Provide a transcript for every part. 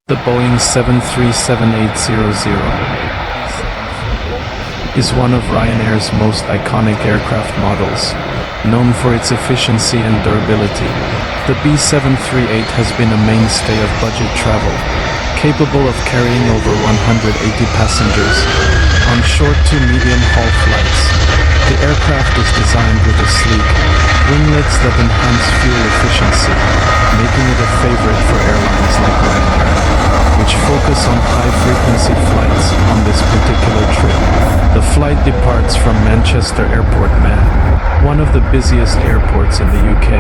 The Boeing 737-800 is one of Ryanair's most iconic aircraft models, known for its efficiency and durability. The B738 has been a mainstay of budget travel, capable of carrying over 180 passengers on short to medium-haul flights. The aircraft is designed with a sleek winglets that enhance fuel efficiency, making it a favorite for airlines like Ryanair, which focus on high-frequency flights on this particular trip. The flight departs from Manchester Airport, one of the busiest airports in the UK,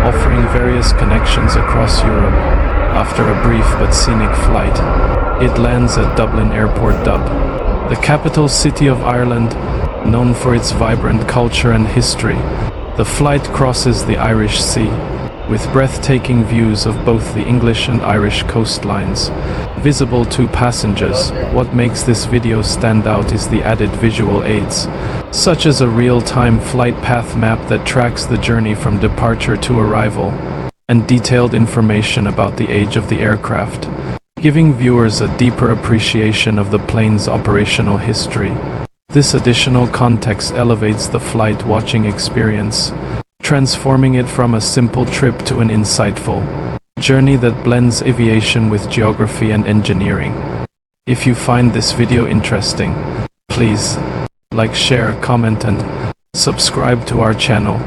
offering various connections across Europe. After a brief but scenic flight, it lands at Dublin Airport, the capital city of Ireland, known for its vibrant culture and history. The flight crosses the Irish Sea, with breathtaking views of both the English and Irish coastlines visible to passengers. What makes this video stand out is the added visual aids, such as a real-time flight path map that tracks the journey from departure to arrival, and detailed information about the age of the aircraft, giving viewers a deeper appreciation of the plane's operational history. This additional context elevates the flight watching experience, transforming it from a simple trip to an insightful journey that blends aviation with geography and engineering. If you find this video interesting, please like, share, comment, and subscribe to our channel.